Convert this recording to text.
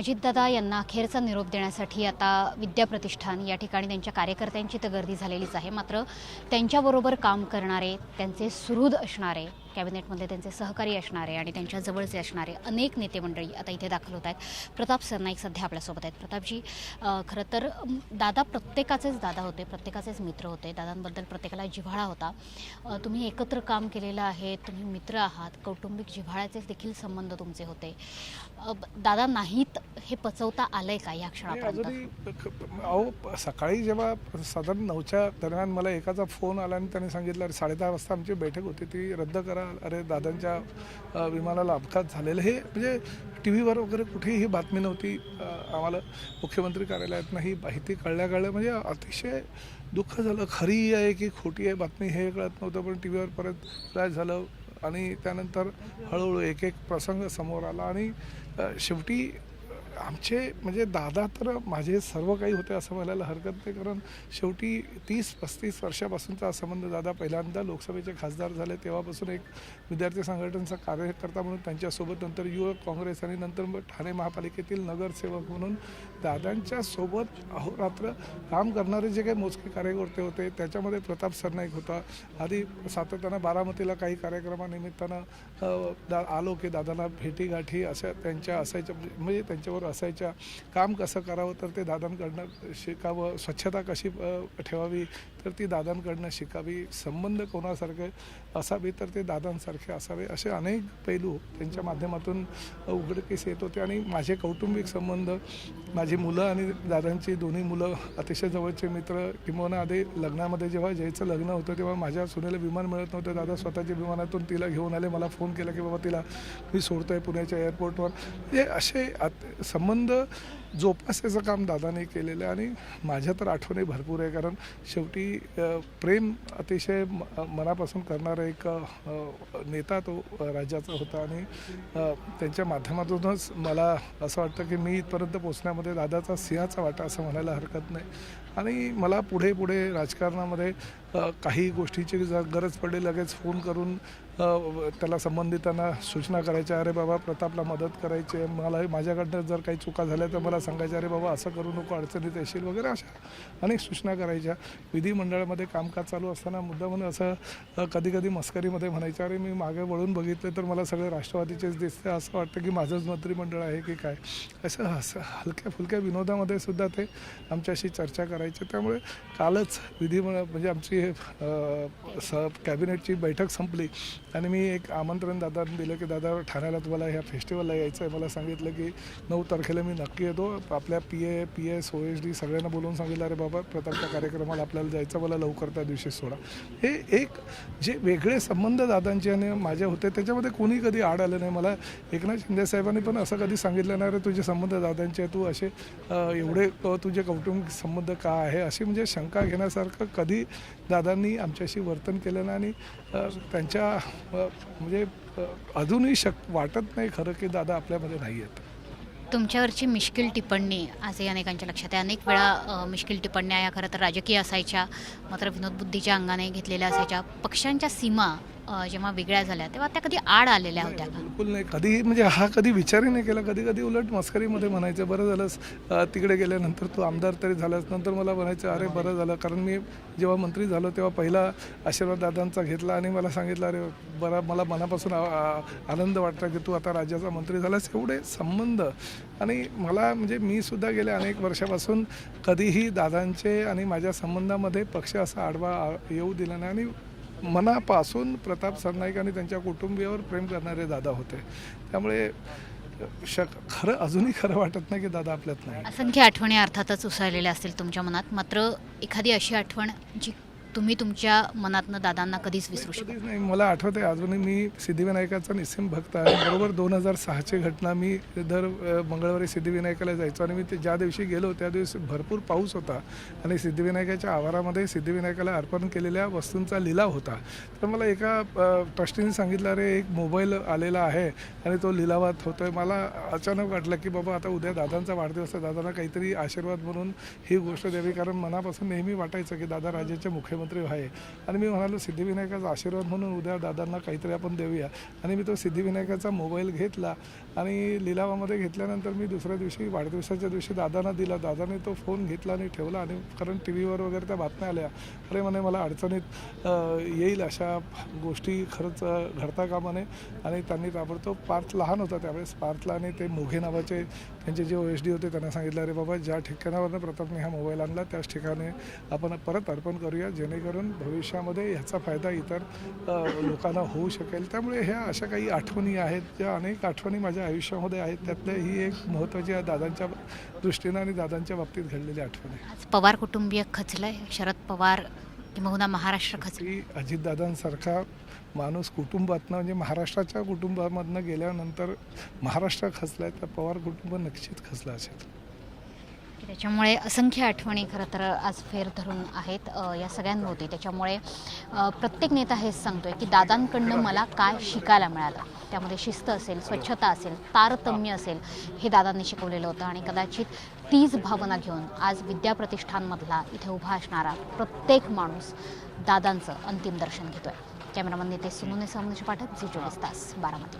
अजितदादा यांना अखेरचा निरोप देण्यासाठी आता विद्याप्रतिष्ठान या ठिकाणी त्यांच्या कार्यकर्त्यांची तर गर्दी झालेलीच आहे। मात्र त्यांच्याबरोबर काम करणारे, त्यांचे सुहृद असणारे, कॅबिनेटमध्ये त्यांचे सहकारी असणारे आणि त्यांच्या जवळचे असणारे अनेक नेते मंडळी आता इथे दाखल होत आहेत। प्रताप सरनाईक सध्या आपल्यासोबत आहेत। प्रतापजी, खरं तर दादा प्रत्येकाचेच दादा होते, प्रत्येकाचेच मित्र होते, दादांबद्दल प्रत्येकाला जिव्हाळा होता। तुम्ही एकत्र काम केलेलं आहे, तुम्ही मित्र आहात, कौटुंबिक जिव्हाळ्याचे देखील संबंध तुमचे होते। दादा नाहीत हे पचवता आलंय का या क्षणापर्यंत? अहो, सकाळी जेव्हा साधारण 9च्या दरम्यान मला एकाचा फोन आला आणि त्याने सांगितलं 10:30 वाजता आमची बैठक होती ती रद्द करा, अरे दादांच्या विमानाला अपघात झालेला, हे म्हणजे टी व्हीवर वगैरे कुठेही ही बातमी नव्हती। आम्हाला मुख्यमंत्री कार्यालयातनं ही माहिती कळल्या म्हणजे अतिशय दुःख झालं। खरी आहे की खोटी आहे बातमी हे कळत नव्हतं, पण टी व्हीवर परत फ्लॅश झालं आणि त्यानंतर हळूहळू एक एक प्रसंग समोर आला आणि शेवटी आमचे म्हणजे दादा तर माझे सर्व काही होते असं म्हणायला हरकत नाही, कारण शेवटी 30-35 वर्षापासूनचा संबंध। दादा पहिल्यांदा लोकसभेचे खासदार झाले तेव्हापासून एक विद्यार्थी संघटनेचा कार्यकर्ता म्हणून त्यांच्यासोबत, नंतर युवक काँग्रेस आणि नंतर मग ठाणे महापालिकेतील नगरसेवक म्हणून दादांच्या सोबत अहोरात्र काम करणारे जे काही मोजके कार्यकर्ते होते त्याच्यामध्ये प्रताप सरनाईक होता। आधी सातत्यानं बारामतीला काही कार्यक्रमानिमित्तानं आलो की दादाला भेटीगाठी अशा त्यांच्या असायच्या, म्हणजे त्यांच्यावर असायच्या। काम कसं करावं तर ते दादांकडनं शिकावं, स्वच्छता कशी ठेवावी तर ती दादांकडनं शिकावी, संबंध कोणासारखे असावे तर ते दादांसारखे असावे, असे अनेक पैलू त्यांच्या माध्यमातून उघडकीस येत होते। आणि माझे कौटुंबिक संबंध, माझी मुलं आणि दादांची दोन्ही मुलं अतिशय जवळचे मित्र, किंवा आधी लग्नामध्ये जेव्हा जयचं लग्न होतं तेव्हा माझ्या सुनेला विमान मिळत नव्हतं, दादा स्वतःच्या विमानातून तिला घेऊन आले, मला फोन केला की बाबा तिला मी सोडतोय पुण्याच्या एअरपोर्टवर। हे असे संबंध जोपासायचं काम दादाने केलेलं आहे आणि माझ्या तर आठवणी भरपूर आहे, कारण शेवटी प्रेम अतिशय मनापासून करणारा एक नेता तो राज्याचा होता आणि त्यांच्या माध्यमातूनच मला असं वाटतं की मी इथपर्यंत पोचण्यामध्ये दादाचा सिंहाचा वाटा असं म्हणायला हरकत नाही। आणि मला पुढे राजकारणामध्ये काही गोष्टीची जर गरज पडली लगेच फोन करून त्याला संबंधितांना सूचना करायच्या, अरे बाबा प्रतापला मदत करायची आहे, मला माझ्याकडनं जर काही चुका झाल्या तर मला सांगायचं, अरे बाबा असं करू नको, अडचणीत येशील वगैरे, अशा अनेक सूचना करायच्या। विधिमंडळामध्ये कामकाज चालू असताना मुद्दामून असं कधी मस्करीमध्ये म्हणायचं, अरे मी मागे वळून बघितलं तर मला सगळे राष्ट्रवादीचेच दिसते, असं वाटतं की माझंच मंत्रिमंडळ आहे की काय, असं हलक्या फुलक्या विनोदामध्ये सुद्धा ते आमच्याशी चर्चा करायचे। त्यामुळे कालच म्हणजे आमची कॅबिनेटची बैठक संपली आणि मी एक आमंत्रण दादांना दिलं की दादा ठाण्याला तुम्हाला ह्या फेस्टिवलला यायचं आहे। मला सांगितलं की 9 तारखेला मी नक्की येतो, आपल्या PS OSD सगळ्यांना बोलवून सांगितलं, अरे बाबा प्रतापच्या कार्यक्रमाला आपल्याला जायचं, मला लवकर त्या दिवशी सोडा। हे एक जे वेगळे संबंध दादांचे आणि माझे होते त्याच्यामध्ये कोणी कधी आड आलं नाही। मला एकनाथ शिंदे साहेबांनी पण असं कधी सांगितलं नाही, अरे तुझे संबंध दादांचे तू असे एवढे तुझे कौटुंबिक संबंध का आहे अशी म्हणजे शंका घेण्यासारखं कधी दादांनी आमच्याशी वर्तन केलं नाही। आणि त्यांच्या म्हणजे अजूनही वाटत नाही खरं की दादा आपल्यामध्ये नाही आहेत। तुमच्यावरची मिश्किल टिप्पणी आजही अनेकांच्या लक्षात आहे। अनेक वेळा मिश्किल टिप्पण्या या खरं तर राजकीय असायच्या, मात्र विनोद बुद्धीच्या अंगाने घेतलेल्या असायच्या। पक्षांच्या सीमा जेव्हा वेगळ्या झाल्या तेव्हा त्या कधी आड आलेल्या होत्या का? बिलकुल नाही, कधी म्हणजे हा कधी विचारही नाही केला। कधी उलट मस्करीमध्ये म्हणायचं, बरं झालंस तिकडे गेल्यानंतर तू आमदार तरी झालास। नंतर मला म्हणायचं, अरे बरं झालं, कारण मी जेव्हा मंत्री झालो तेव्हा पहिला आशीर्वाद दादांचा घेतला आणि मला सांगितलं, अरे बरं मला मनापासून आनंद वाटला की तू आता राज्याचा मंत्री झालास। एवढे संबंध आणि मला म्हणजे मी सुद्धा गेल्या अनेक वर्षापासून कधीही दादांचे आणि माझ्या संबंधामध्ये पक्ष असा आडवा येऊ दिला नाही आणि मनापासून प्रताप सरनाईक आणि त्यांच्या कुटुंबियावर प्रेम करणारे दादा होते। त्यामुळे खरं अजूनही खरं वाटत नाही की दादा आपल्यात नाही। असंख्य आठवणी अर्थातच उसळलेल्या असतील तुमच्या मनात, मात्र एखादी अशी आठवण जी तुम्ही तुमच्या मनातनं दादांना कधीच विसरू शकत नाही? मला आठवत आहे अजूनही, मी सिद्धिविनायकाचा निस्सीम भक्त आहे। बरोबर 2006ची घटना, मी दर मंगळवारी सिद्धिविनायकाला जायचो आणि मी ते ज्या दिवशी गेलो त्या दिवशी भरपूर पाऊस होता आणि सिद्धिविनायकाच्या आवारामध्ये सिद्धिविनायकाला अर्पण केलेल्या वस्तूंचा लिलाव होता। तर मला एका ट्रस्टीने सांगितलं, अरे एक मोबाईल आलेला आहे आणि तो लिलावात होतोय। मला अचानक वाटलं की बाबा आता उद्या दादांचा वाढदिवस आहे, दादांना काहीतरी आशीर्वाद म्हणून ही गोष्ट द्यावी, कारण मनापासून नेहमी वाटायचं की दादा राज्याचे मुख्यमंत्री मुख्यमंत्री व्हावे. आणि मी म्हणालो सिद्धिविनायकाचा आशीर्वाद म्हणून उद्या दादांना काहीतरी आपण देऊया. आणि मी तो सिद्धिविनायकाचा मोबाईल घेतला आणि लिलावामध्ये घेतल्यानंतर मी दुसऱ्या दिवशी वाढदिवसाच्या दिवशी दादांना दिला. दादाने तो फोन घेतला आणि ठेवला. आणि कारण टी व्हीवर वगैरे त्या बातम्या आल्या, अरे म्हणे मला अडचणीत येईल अशा गोष्टी खरंच घडता कामा नये. आणि त्यांनी ताबडतोब पार्थ लहान होता त्यावेळेस, पार्थला आणि ते मोघे नावाचे त्यांचे जे OSD होते त्यांना सांगितलं, अरे बाबा ज्या ठिकाणावरनं प्रतापने हा मोबाईल आणला त्याच ठिकाणी आपण परत अर्पण करूया, जेणेकरून भविष्यामध्ये ह्याचा फायदा इतर लोकांना होऊ शकेल. त्यामुळे ह्या अशा काही आठवणी आहेत, ज्या अनेक आठवणी माझ्या आयुष्यामध्ये आहेत. त्यातल्या ही एक महत्त्वाची आहे दादांच्या दृष्टीनं आणि दादांच्या बाबतीत घडलेली आठवण आहे. आज पवार कुटुंबीय खचलंय, शरद पवार किंबहुना महाराष्ट्र खचलं. की अजितदादांसारखा माणूस कुटुंबातनं म्हणजे महाराष्ट्राच्या कुटुंबामधनं गेल्यानंतर महाराष्ट्र खचलाय, तर पवार कुटुंब निश्चित खचलं असेल. त्याच्यामुळे असंख्य आठवणी खरं तर आज फेर धरून आहेत या सगळ्यांभोवती. त्याच्यामुळे प्रत्येक नेता हेच सांगतोय की दादांकडनं मला काय शिकायला मिळालं. त्यामध्ये शिस्त असेल, स्वच्छता असेल, तारतम्य असेल, हे दादांनी शिकवलेलं होतं. आणि कदाचित तीच भावना घेऊन आज विद्याप्रतिष्ठानमधला इथे उभा असणारा प्रत्येक माणूस दादांचं अंतिम दर्शन घेतोय. कॅमेरामन नेते सुनूने सामनेशी पाठक, झी 24 तास, बारामती.